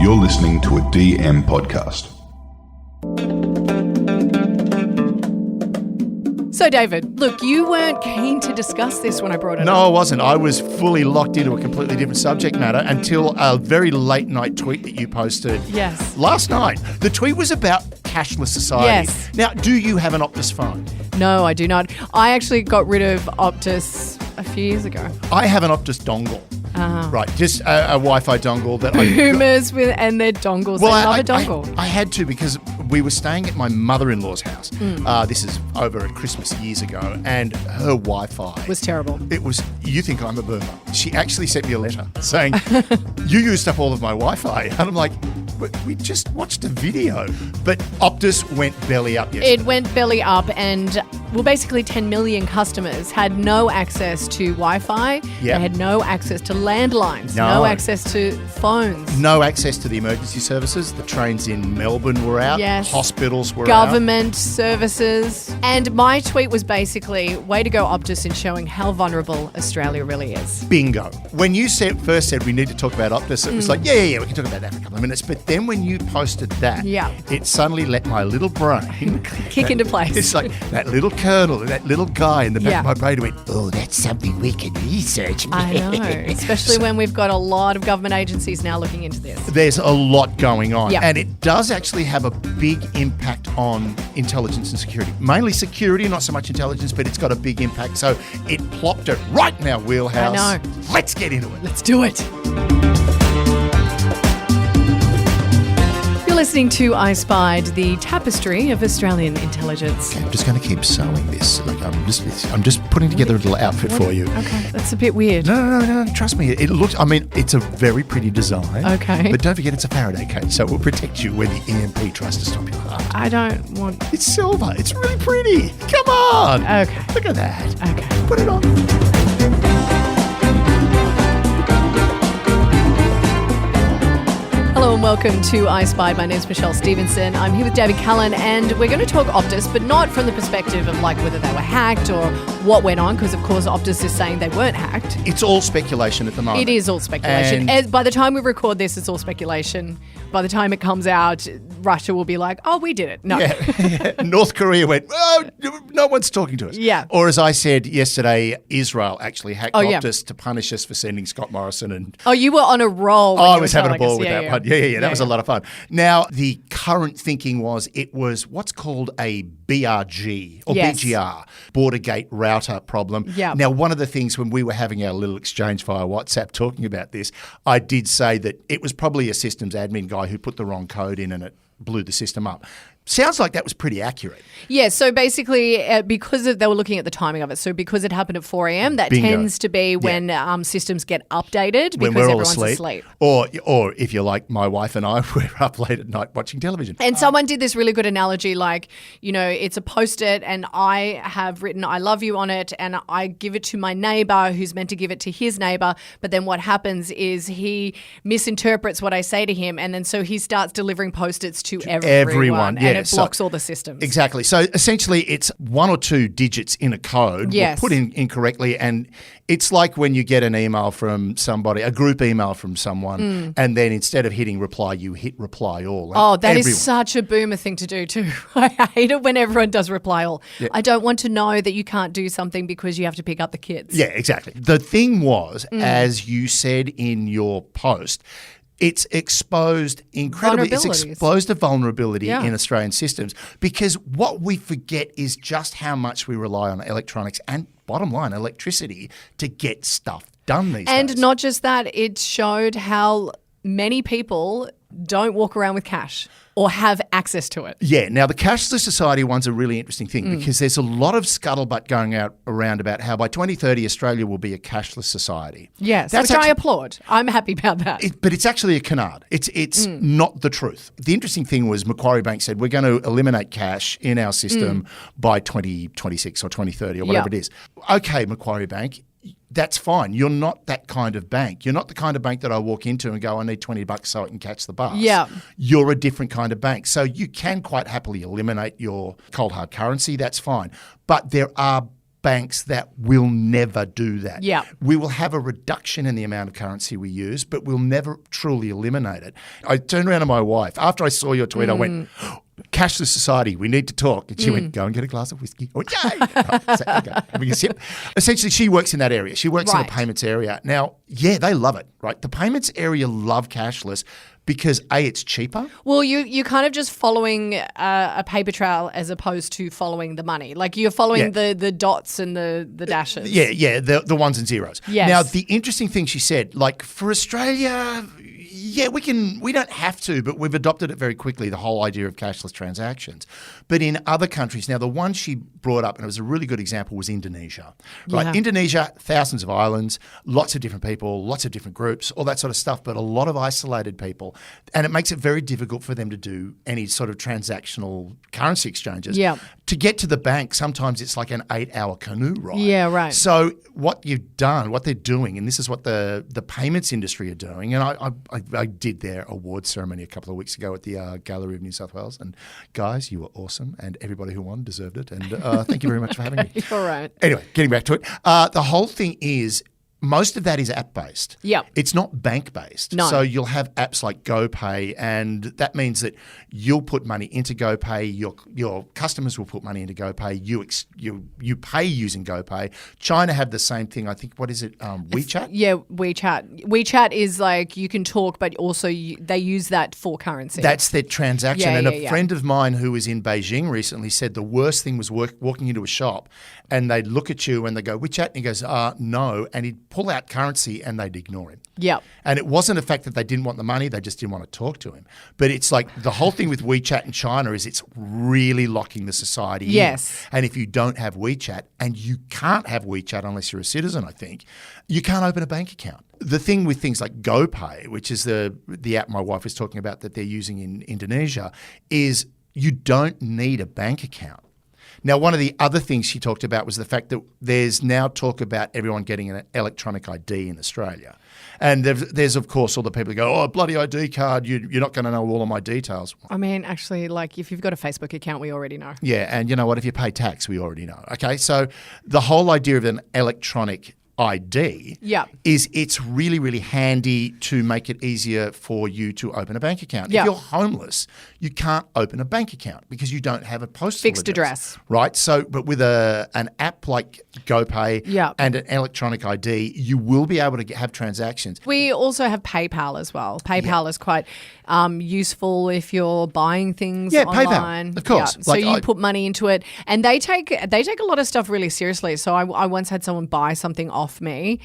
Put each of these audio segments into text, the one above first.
You're listening to a DM podcast. So, David, look, you weren't keen to discuss this when I brought it up. No, I wasn't. I was fully locked into a completely different subject matter until a very late night tweet that you posted. Yes. Last night. The tweet was about cashless society. Yes. Now, do you have an Optus phone? No, I do not. I actually got rid of Optus a few years ago. I have an Optus dongle. Right, just a Wi-Fi dongle that I... Boomers and their dongles. Well, they love a dongle. I had to because we were staying at my mother-in-law's house. This is over at Christmas years ago, and her Wi-Fi... was terrible. It was, you think I'm a boomer. She actually sent me a letter saying, you used up all of my Wi-Fi. And I'm like, but we just watched a video. But Optus went belly up yesterday. It went belly up and, well, basically 10 million customers had no access to Wi-Fi. Yep. They had no access to landlines, no access to phones. No access to the emergency services. The trains in Melbourne were out. Yes. Hospitals were Government services. And my tweet was basically, way to go Optus in showing how vulnerable Australia really is. Bingo. When you first said we need to talk about Optus, it was like, yeah, we can talk about that for a couple of minutes. But then when you posted that, it suddenly let my little brain kick into place. It's like that little kernel, that little guy in the back of my brain went, oh, that's something we can research. I know, especially when we've got a lot of government agencies now looking into this. There's a lot going on. Yep. And it does actually have a big impact on intelligence and security. Mainly security, not so much intelligence, but it's got a big impact. So it plopped it right in our wheelhouse. I know. Let's get into it. Let's do it. You're listening to I Spied, the tapestry of Australian intelligence. Okay, I'm just going to keep sewing this. Like I'm just putting together a little outfit for you. Okay, that's a bit weird. No. Trust me. It looks. I mean, it's a very pretty design. Okay. But don't forget, it's a Faraday cage, so it will protect you when the EMP tries to stop your heart. I don't want. It's silver. It's really pretty. Come on. Okay. Look at that. Okay. Put it on. Hello and welcome to I Spied. My name's Michelle Stevenson. I'm here with David Cullen and we're going to talk Optus, but not from the perspective of like whether they were hacked or what went on, because of course Optus is saying they weren't hacked. It's all speculation at the moment. It is all speculation. And by the time we record this, it's all speculation. By the time it comes out, Russia will be like, oh, we did it. No. Yeah. North Korea went, oh, no one's talking to us. Yeah. Or as I said yesterday, Israel actually hacked Optus to punish us for sending Scott Morrison. And oh, you were on a roll. I was having a ball with that one. Yeah. That was a yeah. lot of fun. Now, the current thinking was it was what's called a BRG or BGR, Border Gate Router problem. Yeah. Now, one of the things when we were having our little exchange via WhatsApp talking about this, I did say that it was probably a systems admin guy who put the wrong code in and it blew the system up. Sounds like that was pretty accurate. Yeah, so basically because they were looking at the timing of it, so because it happened at 4 a.m, that Bingo. tends to be when systems get updated when because we're all everyone's asleep. asleep. Or if you're like my wife and I, we're up late at night watching television. And someone did this really good analogy, like, you know, it's a Post-it and I have written I love you on it and I give it to my neighbour who's meant to give it to his neighbour, but then what happens is he misinterprets what I say to him and then so he starts delivering Post-its to everyone yeah. and it blocks all the systems. Exactly. So essentially it's one or two digits in a code Yes. put in incorrectly, and it's like when you get an email from somebody, a group email from someone, and then instead of hitting reply, you hit reply all. Oh, that is such a boomer thing to do too. I hate it when everyone does reply all. Yeah. I don't want to know that you can't do something because you have to pick up the kids. Yeah, exactly. The thing was, as you said in your post, it's exposed incredibly. It's exposed a vulnerability in Australian systems because what we forget is just how much we rely on electronics and, bottom line, electricity to get stuff done these days. And not just that, it showed how many people don't walk around with cash or have access to it. Yeah. Now, the cashless society one's a really interesting thing because there's a lot of scuttlebutt going around about how by 2030 Australia will be a cashless society. Yes, which I applaud. I'm happy about that. But it's actually a canard. It's not the truth. The interesting thing was Macquarie Bank said we're going to eliminate cash in our system by 2026 or 2030 or whatever it is. Okay, Macquarie Bank, that's fine. You're not that kind of bank. You're not the kind of bank that I walk into and go, I need $20 so I can catch the bus. Yeah. You're a different kind of bank. So you can quite happily eliminate your cold hard currency. That's fine. But there are banks that will never do that. Yeah. We will have a reduction in the amount of currency we use, but we'll never truly eliminate it. I turned around to my wife. After I saw your tweet, I went, cashless society, we need to talk. And she went, go and get a glass of whiskey. I went, yay! Right, so, okay, having a sip. Essentially, she works in that area. She works in the payments area. Now, yeah, they love it, right? The payments area love cashless because A, it's cheaper. Well, you're kind of just following a paper trail as opposed to following the money. Like you're following the dots and the dashes. Yeah, the ones and zeros. Yes. Now, the interesting thing she said, like for Australia, yeah, we don't have to, but we've adopted it very quickly, the whole idea of cashless transactions. But in other countries, now the one she brought up, and it was a really good example, was Indonesia. Right? Yeah. Indonesia, thousands of islands, lots of different people, lots of different groups, all that sort of stuff, but a lot of isolated people. And it makes it very difficult for them to do any sort of transactional currency exchanges. Yeah. To get to the bank, sometimes it's like an 8-hour canoe ride. Yeah, right. So what they're doing, and this is what the payments industry are doing, and I did their awards ceremony a couple of weeks ago at the Gallery of New South Wales, and guys, you were awesome, and everybody who won deserved it, and thank you very much for having me. All right. Anyway, getting back to it, the whole thing is, most of that is app-based. Yep. It's not bank-based. No. So you'll have apps like GoPay, and that means that you'll put money into GoPay, your customers will put money into GoPay, you pay using GoPay. China have the same thing. I think, what is it, WeChat? Yeah, WeChat. WeChat is like you can talk, but also they use that for currency. That's their transaction. Yeah, and yeah, a friend of mine who was in Beijing recently said the worst thing was walking into a shop and they'd look at you and they go, WeChat? And he goes, no. And he'd pull out currency and they'd ignore him. Yeah. And it wasn't the fact that they didn't want the money, they just didn't want to talk to him. But it's like the whole thing with WeChat in China is it's really locking the society in. And if you don't have WeChat, and you can't have WeChat unless you're a citizen, I think, you can't open a bank account. The thing with things like GoPay, which is the app my wife was talking about that they're using in Indonesia, is you don't need a bank account. Now, one of the other things she talked about was the fact that there's now talk about everyone getting an electronic ID in Australia. And there's of course, all the people who go, oh, bloody ID card, you're not going to know all of my details. I mean, actually, like if you've got a Facebook account, we already know. Yeah, and you know what? If you pay tax, we already know. Okay, so the whole idea of an electronic ID is it's really, really handy to make it easier for you to open a bank account. If you're homeless, you can't open a bank account because you don't have a postal fixed address. Right? So, but with an app like GoPay and an electronic ID, you will be able to have transactions. We also have PayPal as well. PayPal is quite useful if you're buying things online. PayPal, of course. Yeah. So you put money into it, and they take a lot of stuff really seriously. So I once had someone buy something off me,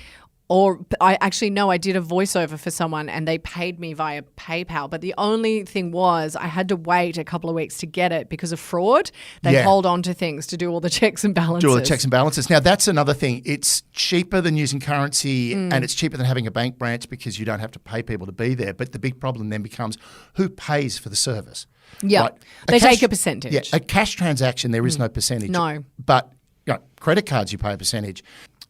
or I did a voiceover for someone and they paid me via PayPal. But the only thing was I had to wait a couple of weeks to get it because of fraud. They hold on to things to do all the checks and balances. Now, that's another thing. It's cheaper than using currency and it's cheaper than having a bank branch because you don't have to pay people to be there. But the big problem then becomes who pays for the service? Yeah, right? They take a percentage. Yeah, a cash transaction, there is no percentage. No. But credit cards, you pay a percentage.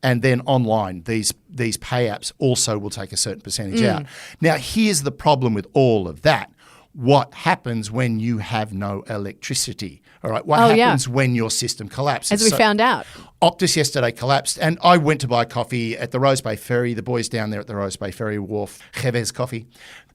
And then online, these pay apps also will take a certain percentage out. Now, here's the problem with all of that. What happens when you have no electricity? All right. What happens when your system collapses? As we found out. Optus yesterday collapsed, and I went to buy coffee at the Rose Bay Ferry. The boys down there at the Rose Bay Ferry Wharf, Jeves Coffee,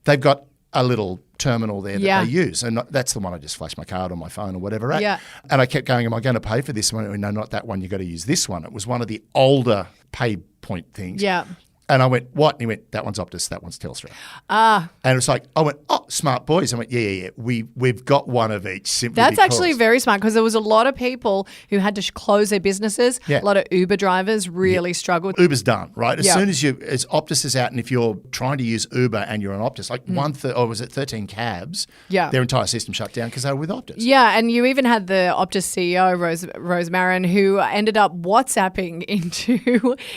they've got a little terminal there that they use. And that's the one I just flashed my card on my phone or whatever at. Yeah. And I kept going, am I going to pay for this one? No, not that one. You've got to use this one. It was one of the older pay point things. Yeah. And I went, what? And he went, that one's Optus, that one's Telstra. And it was like, I went, oh, smart boys. I went, yeah. We've got one of each simply That's because. actually very smart because there was a lot of people who had to close their businesses. Yeah. A lot of Uber drivers really struggled. Uber's done, right? As soon as Optus is out, and if you're trying to use Uber and you're on Optus, like 13 cabs, their entire system shut down because they were with Optus. Yeah, and you even had the Optus CEO, Rose Marin, who ended up WhatsApping into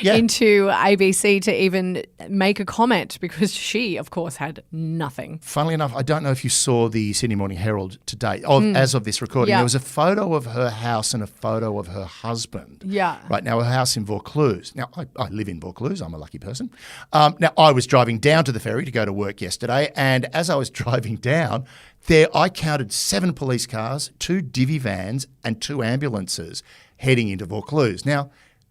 ABC to even make a comment because she, of course, had nothing. Funnily enough, I don't know if you saw the Sydney Morning Herald today, as of this recording. There was a photo of her house and a photo of her husband. Yeah. Right now, her house in Vaucluse. Now, I live in Vaucluse. I'm a lucky person. Now, I was driving down to the ferry to go to work yesterday, and as I was driving down, there I counted 7 police cars, 2 divvy vans, and 2 ambulances heading into Vaucluse. Now,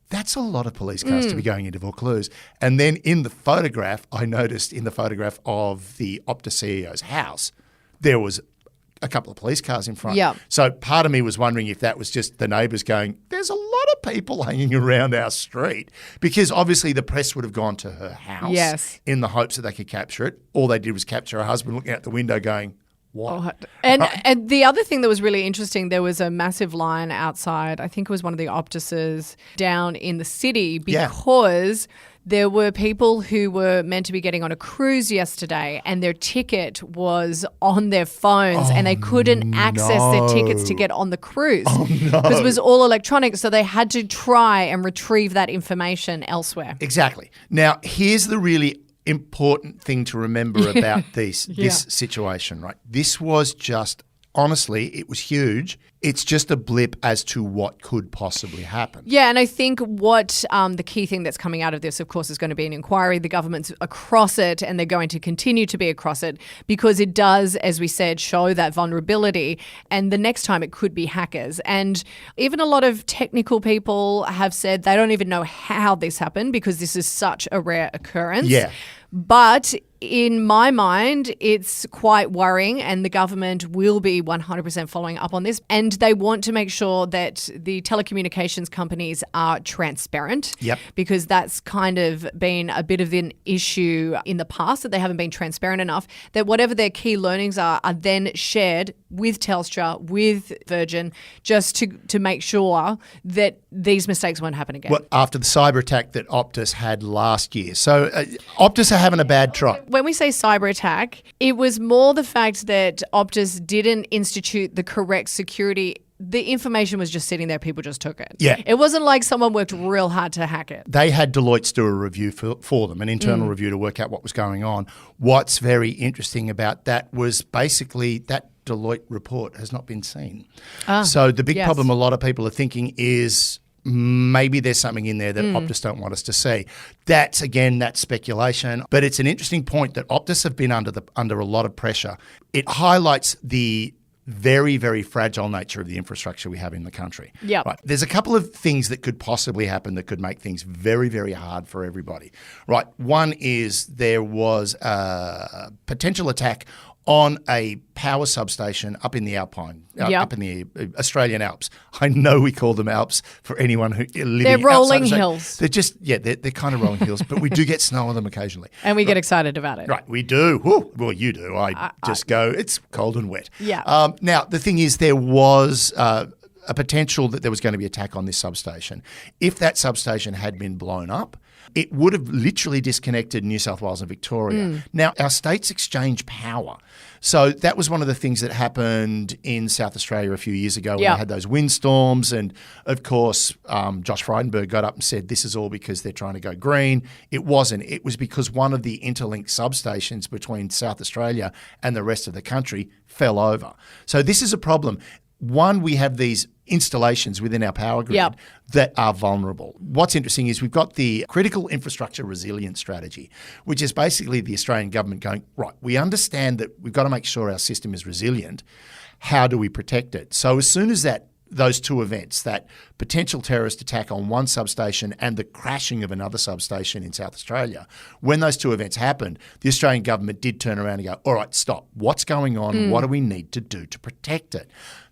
that's a lot of police cars to be going into Vaucluse. And then in the photograph, I noticed in the photograph of the Optus CEO's house, there was a couple of police cars in front. Yeah. So part of me was wondering if that was just the neighbours going, there's a lot of people hanging around our street, because obviously the press would have gone to her house in the hopes that they could capture it. All they did was capture her husband looking out the window going, what? And the other thing that was really interesting, there was a massive line outside, I think it was one of the Optuses down in the city, because there were people who were meant to be getting on a cruise yesterday and their ticket was on their phones and they couldn't access their tickets to get on the cruise because it was all electronic. So they had to try and retrieve that information elsewhere. Exactly. Now, here's the really important thing to remember about this situation, right? This was just, honestly, it was huge. It's just a blip as to what could possibly happen. Yeah, and I think what the key thing that's coming out of this, of course, is going to be an inquiry. The government's across it and they're going to continue to be across it because it does, as we said, show that vulnerability. And the next time it could be hackers. And even a lot of technical people have said they don't even know how this happened because this is such a rare occurrence. Yeah. But in my mind, it's quite worrying and the government will be 100% following up on this. And they want to make sure that the telecommunications companies are transparent. Yep. Because that's kind of been a bit of an issue in the past, that they haven't been transparent enough, that whatever their key learnings are then shared with Telstra, with Virgin, just to make sure that these mistakes won't happen again. Well, after the cyber attack that Optus had last year. So Optus are having a bad trot. When we say cyber attack, it was more the fact that Optus didn't institute the correct security. The information was just sitting there. People just took it. Yeah. It wasn't like someone worked real hard to hack it. They had Deloitte do a review for them, an internal review to work out what was going on. What's very interesting about that was basically that Deloitte report has not been seen. So the big problem a lot of people are thinking is maybe there's something in there that Optus don't want us to see. That's speculation. But it's an interesting point that Optus have been under a lot of pressure. It highlights the very, very fragile nature of the infrastructure we have in the country. Yeah. Right. There's a couple of things that could possibly happen that could make things very, very hard for everybody. Right. One is there was a potential attack on a power substation up in the Alpine, up in the Australian Alps. I know we call them Alps for anyone who living They're rolling outside hills. They're just, they're kind of rolling hills, but we do get snow on them occasionally. And we get excited about it. Right, we do. Woo. Well, you do. I just go, it's cold and wet. Yeah. Now, the thing is, there was a potential that there was going to be attack on this substation. If that substation had been blown up, it would have literally disconnected New South Wales and Victoria. Now, our states exchange power. So that was one of the things that happened in South Australia a few years ago when they had those windstorms. And, of course, Josh Frydenberg got up and said this is all because they're trying to go green. It wasn't. It was because one of the interlinked substations between South Australia and the rest of the country fell over. So this is a problem. One, we have these installations within our power grid that are vulnerable. What's interesting is we've got the Critical Infrastructure Resilience Strategy, which is basically the Australian government going, right, we understand that we've got to make sure our system is resilient. How do we protect it? So as soon as those two events, that potential terrorist attack on one substation and the crashing of another substation in South Australia, when those two events happened, the Australian government did turn around and go, all right, stop. What's going on? What do we need to do to protect it?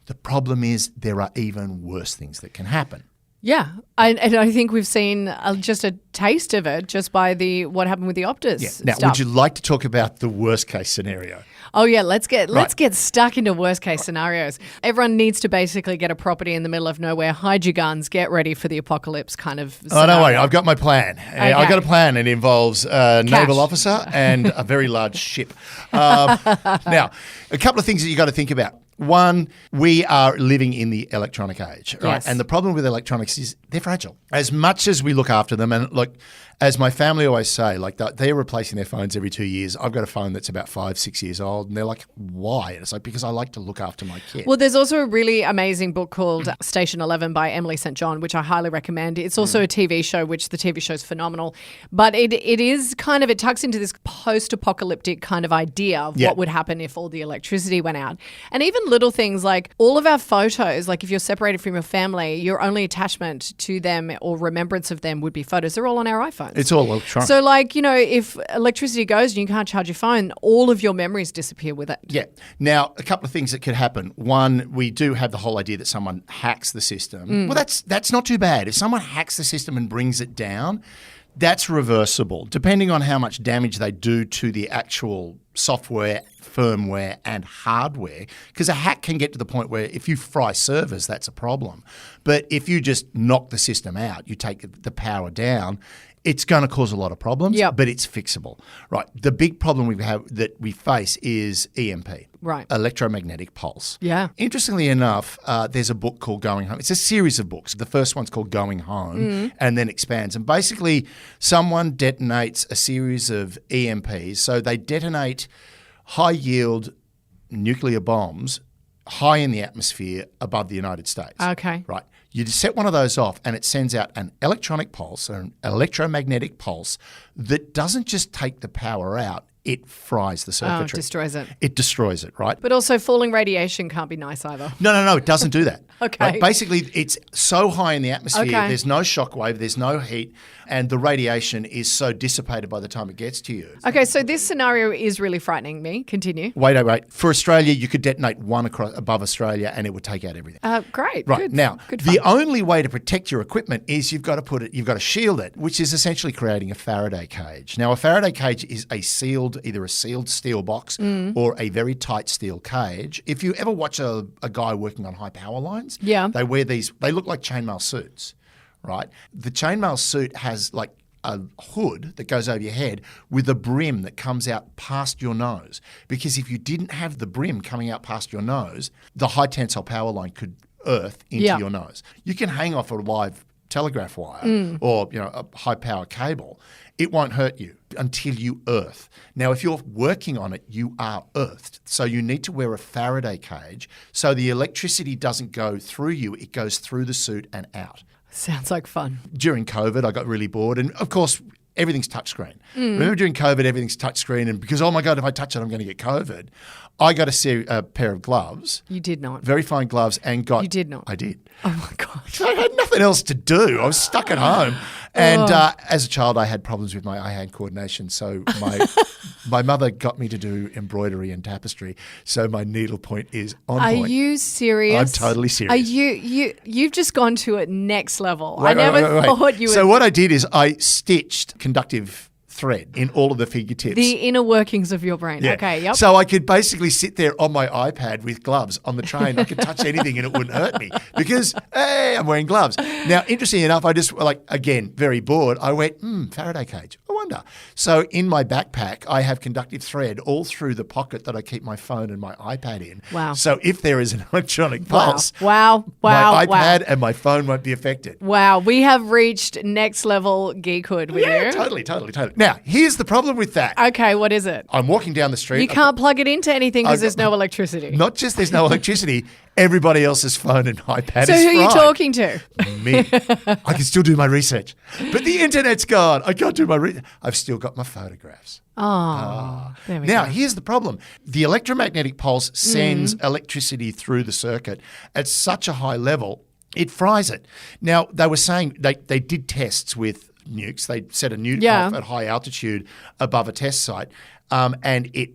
The problem is there are even worse things that can happen. Yeah, and I think we've seen just a taste of it just by what happened with the Optus Now, stuff. would you like to talk about the worst case scenario? Oh yeah, let's get stuck into worst case scenarios. Everyone needs to basically get a property in the middle of nowhere, hide your guns, get ready for the apocalypse kind of scenario. Oh, don't worry, I've got my plan. Okay. I've got a plan. It involves a naval officer and a very large ship. Now, a couple of things that you got to think about. One, we are living in the electronic age, right? Yes. And the problem with electronics is they're fragile. As much as we look after them, and look, as my family always say, like they're replacing their phones every 2 years. I've got a phone that's about 5-6 years old, and they're like, why? And it's like, because I like to look after my kid. Well, there's also a really amazing book called Station 11 by Emily St. John, which I highly recommend. It's also a TV show, which the TV show is phenomenal. But it is kind of, it tucks into this post-apocalyptic kind of idea of what would happen if all the electricity went out. And even little things like all of our photos, like if you're separated from your family, your only attachment to them or remembrance of them would be photos. They're all on our iPhones. It's all electronic. So like, if electricity goes and you can't charge your phone, all of your memories disappear with it. Yeah. Now, a couple of things that could happen. One, we do have the whole idea that someone hacks the system. Well, that's not too bad. If someone hacks the system and brings it down, that's reversible, depending on how much damage they do to the actual software, firmware, and hardware. Because a hack can get to the point where if you fry servers, that's a problem. But if you just knock the system out, you take the power down, it's going to cause a lot of problems, but it's fixable. Right. The big problem we face is EMP. Right. Electromagnetic pulse. Yeah. Interestingly enough, there's a book called Going Home. It's a series of books. The first one's called Going Home and then expands. And basically, someone detonates a series of EMPs. So they detonate high-yield nuclear bombs high in the atmosphere above the United States. Okay. Right. You set one of those off and it sends out an electronic pulse or an electromagnetic pulse that doesn't just take the power out, it fries the circuitry. Oh, it destroys it. It destroys it, right? But also falling radiation can't be nice either. No, it doesn't do that. Okay. Like basically, it's so high in the atmosphere, there's no shockwave, there's no heat, and the radiation is so dissipated by the time it gets to you. Okay, so this scenario is really frightening me. Continue. Wait. For Australia, you could detonate one above Australia and it would take out everything. Great. Right. Good. Now, Good the fun. only way to protect your equipment is you've got to shield it, which is essentially creating a Faraday cage. Now, a Faraday cage is either a sealed steel box or a very tight steel cage. If you ever watch a guy working on high power lines, they wear these, they look like chainmail suits, right? The chainmail suit has like a hood that goes over your head with a brim that comes out past your nose. Because if you didn't have the brim coming out past your nose, the high tensile power line could earth into your nose. You can hang off a live telegraph wire or a high power cable. It won't hurt you until you earth. Now, if you're working on it, you are earthed. So you need to wear a Faraday cage so the electricity doesn't go through you, it goes through the suit and out. Sounds like fun. During COVID, I got really bored. And of course, everything's touchscreen. Remember during COVID, everything's touchscreen. And because, oh my God, if I touch it, I'm going to get COVID. I got a pair of gloves. You did not. Very fine gloves and got... You did not. I did. Oh my gosh. I had nothing else to do. I was stuck at home. And as a child, I had problems with my eye-hand coordination. So my mother got me to do embroidery and tapestry. So my needlepoint is on point. Are you serious? I'm totally serious. Are you've just gone to a next level. I never thought you would. So what I did is I stitched conductive thread in all of the fingertips. The inner workings of your brain. Yeah. Okay, yep. So I could basically sit there on my iPad with gloves on the train. I could touch anything and it wouldn't hurt me because, hey, I'm wearing gloves. Now, interestingly enough, I just, again, very bored. I went, Faraday cage. I wonder. So in my backpack, I have conductive thread all through the pocket that I keep my phone and my iPad in. Wow. So if there is an electronic pulse, my iPad and my phone won't be affected. Wow. We have reached next level geekhood with you. Totally. Now, here's the problem with that. Okay, what is it? I'm walking down the street. You can't plug it into anything because there's no electricity. Not just there's no electricity, everybody else's phone and iPad is So who are you fried. talking to? Me. I can still do my research. But the internet's gone. I can't do my research. I've still got my photographs. There we Now, go. here's the problem. The electromagnetic pulse sends electricity through the circuit at such a high level, it fries it. Now, they were saying they did tests with nukes. They set a nuke off at high altitude above a test site, and it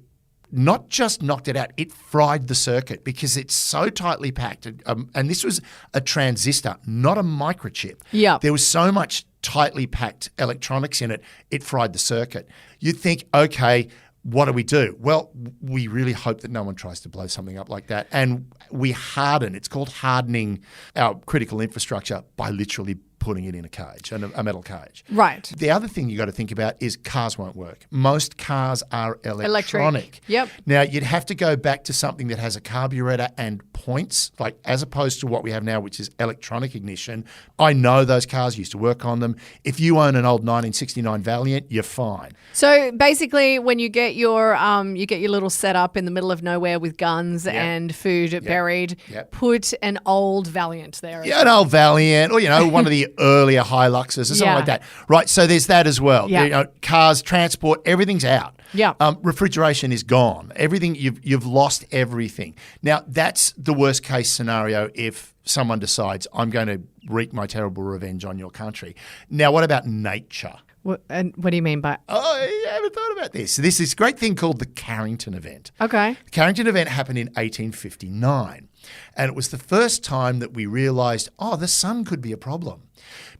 not just knocked it out, it fried the circuit because it's so tightly packed. And this was a transistor, not a microchip. Yeah. There was so much tightly packed electronics in it, it fried the circuit. You'd think, okay, what do we do? Well, we really hope that no one tries to blow something up like that. And we harden. It's called hardening our critical infrastructure by literally putting it in a cage, a metal cage. Right. The other thing you got to think about is cars won't work. Most cars are electronic. Yep. Now, you'd have to go back to something that has a carburetor and points, like as opposed to what we have now, which is electronic ignition. I know those cars, used to work on them. If you own an old 1969 Valiant, you're fine. So basically, when you get your little setup in the middle of nowhere with guns and food buried, put an old Valiant there. Yeah, an old Valiant, or one of the earlier Hiluxes or something like that. Right, so there's that as well. Yeah. Cars, transport, everything's out. Yeah. Refrigeration is gone. Everything, you've lost everything. Now, that's the worst case scenario if someone decides, I'm going to wreak my terrible revenge on your country. Now, what about nature? And what do you mean by? I haven't thought about this. So there's this great thing called the Carrington event. Okay. The Carrington event happened in 1859. And it was the first time that we realised, the sun could be a problem.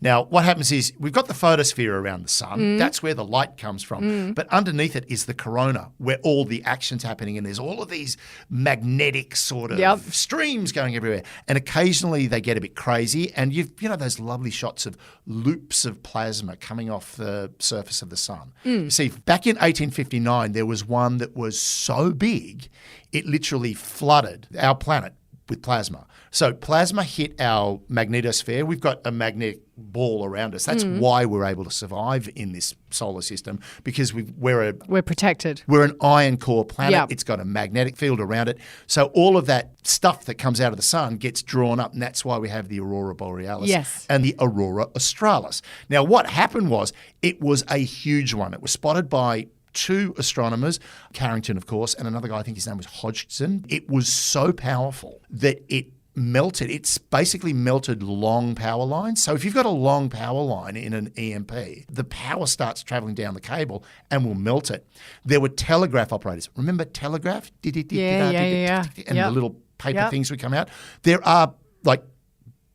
Now, what happens is we've got the photosphere around the sun. That's where the light comes from. But underneath it is the corona, where all the action's happening. And there's all of these magnetic sort of streams going everywhere. And occasionally they get a bit crazy. And you've those lovely shots of loops of plasma coming off the surface of the sun. You see, back in 1859, there was one that was so big, it literally flooded our planet with plasma. So plasma hit our magnetosphere. We've got a magnetic ball around us. That's why we're able to survive in this solar system, because we're protected. We're an iron core planet. Yep. It's got a magnetic field around it. So all of that stuff that comes out of the sun gets drawn up, and that's why we have the aurora borealis and the aurora australis. Now, what happened was it was a huge one. It was spotted by two astronomers, Carrington, of course, and another guy, I think his name was Hodgson. It was so powerful that it melted. It's basically melted long power lines. So if you've got a long power line in an EMP, the power starts traveling down the cable and will melt it. There were telegraph operators. Remember telegraph? And the little paper things would come out. There are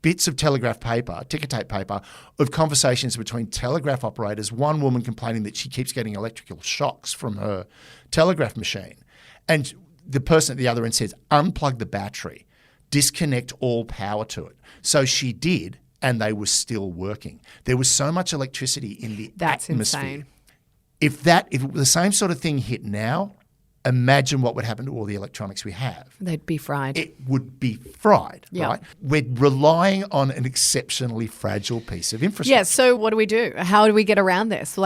bits of telegraph paper, ticker tape paper, of conversations between telegraph operators, one woman complaining that she keeps getting electrical shocks from her telegraph machine. And the person at the other end says, unplug the battery, disconnect all power to it. So she did, and they were still working. There was so much electricity in the atmosphere. Insane. If it was the same sort of thing hit now, imagine what would happen to all the electronics we have. They'd be fried. It would be fried, right? We're relying on an exceptionally fragile piece of infrastructure. Yeah, so what do we do? How do we get around this?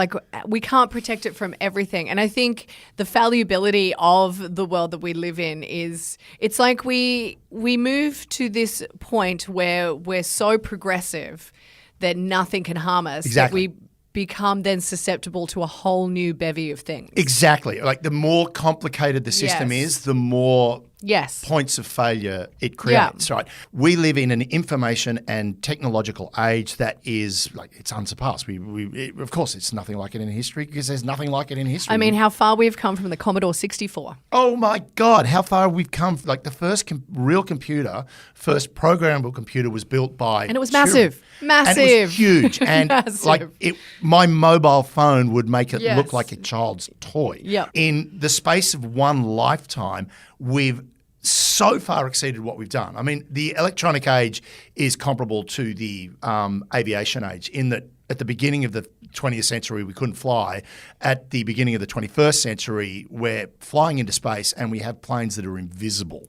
We can't protect it from everything. And I think the fallibility of the world that we live in it's like we move to this point where we're so progressive that nothing can harm us. Exactly. That we become then susceptible to a whole new bevy of things. Exactly. Like the more complicated the system is, the more points of failure it creates, right? We live in an information and technological age that is it's unsurpassed. Of course, it's nothing like it in history, because there's nothing like it in history. I mean, how far we've come from the Commodore 64. Oh my God, how far we've come. The first real computer, first programmable computer was built by... And it was massive. Massive. And it was huge. And my mobile phone would make it look like a child's toy. Yep. In the space of one lifetime, we've so far exceeded what we've done. I mean, the electronic age is comparable to the aviation age, in that at the beginning of the 20th century, we couldn't fly. At the beginning of the 21st century, we're flying into space and we have planes that are invisible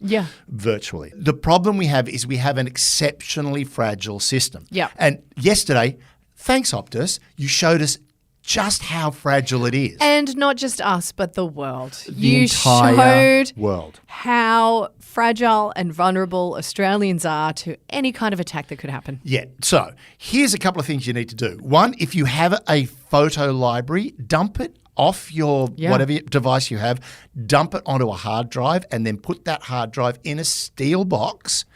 virtually. The problem we have is we have an exceptionally fragile system. Yeah. And yesterday, thanks Optus, you showed us just how fragile it is. And not just us, but the world. The entire showed world. How fragile and vulnerable Australians are to any kind of attack that could happen. Yeah. So here's a couple of things you need to do. One, if you have a photo library, dump it off your whatever device you have, dump it onto a hard drive, and then put that hard drive in a steel box,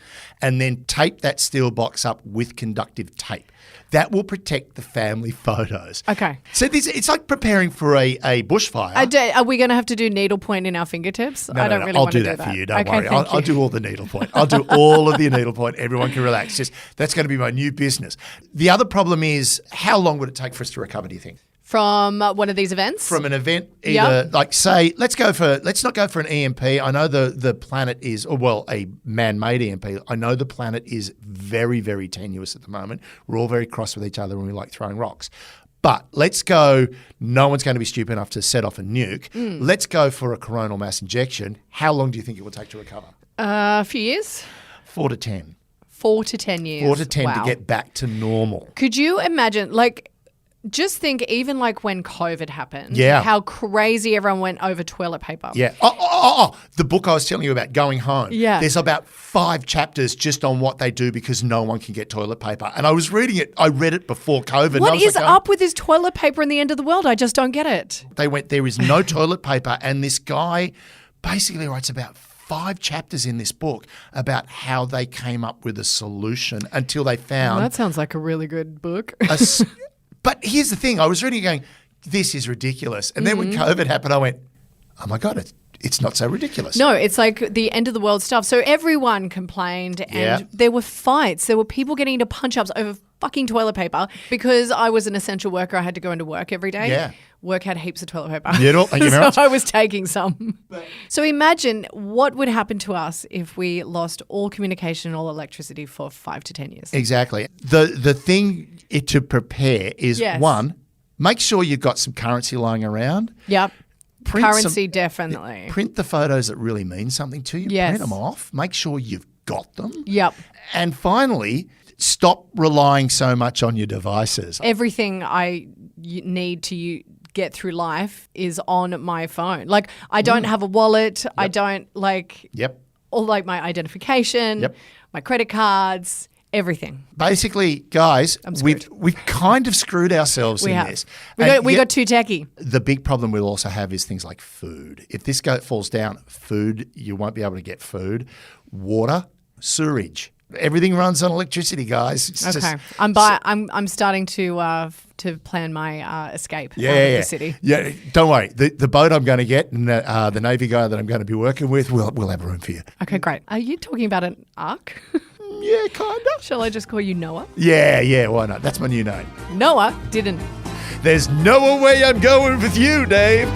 and then tape that steel box up with conductive tape. That will protect the family photos. Okay. So it's like preparing for a bushfire. Are we going to have to do needlepoint in our fingertips? No, I don't really I'll want to do that for you. Don't worry. I'll do all the needlepoint. I'll do all of the needlepoint. Everyone can relax. That's going to be my new business. The other problem is, how long would it take for us to recover, do you think? From one of these events? From an event, either like say, let's not go for an EMP. I know the planet is, a man-made EMP. I know the planet is very, very tenuous at the moment. We're all very cross with each other and we like throwing rocks. But let's go, no one's going to be stupid enough to set off a nuke. Let's go for a coronal mass injection. How long do you think it will take to recover? A few years. 4 to 10. 4 to 10 years. 4 to 10 to get back to normal. Could you imagine, just think even when COVID happened, Yeah. how crazy everyone went over toilet paper. Yeah. The book I was telling you about, Going Home. Yeah. There's about 5 chapters just on what they do because no one can get toilet paper. And I was reading it. I read it before COVID. What is up with this toilet paper in the end of the world? I just don't get it. They went, there is no toilet paper. And this guy basically writes about 5 chapters in this book about how they came up with a solution until they found. That sounds like a really good book. But here's the thing. I was reading going, this is ridiculous. And then when COVID happened, I went, oh my God, it's not so ridiculous. No, it's like the end of the world stuff. So everyone complained and there were fights. There were people getting into punch-ups over fucking toilet paper. Because I was an essential worker, I had to go into work every day. Yeah. Work had heaps of toilet paper. Thank you very much. So I was taking some. So imagine what would happen to us if we lost all communication and all electricity for 5 to 10 years. Exactly. The thing to prepare is, one, make sure you've got some currency lying around. Yep. Currency, definitely. Print the photos that really mean something to you. Yes. Print them off. Make sure you've got them. Yep. And finally, stop relying so much on your devices. Everything I need to get through life is on my phone. I don't have a wallet. Yep. I don't all my identification, my credit cards, everything. Basically, guys, we've kind of screwed ourselves this. We got too techie. The big problem we'll also have is things like food. If this falls down, food, you won't be able to get food. Water, sewerage. Everything runs on electricity, guys. Okay, I'm starting to plan my escape out of the city. Yeah, don't worry. The boat I'm going to get and the Navy guy that I'm going to be working with, we'll have room for you. Okay, great. Are you talking about an ark? Yeah, kind of. Shall I just call you Noah? Yeah, why not? That's my new name. Noah didn't. There's no way I'm going with you, Dave.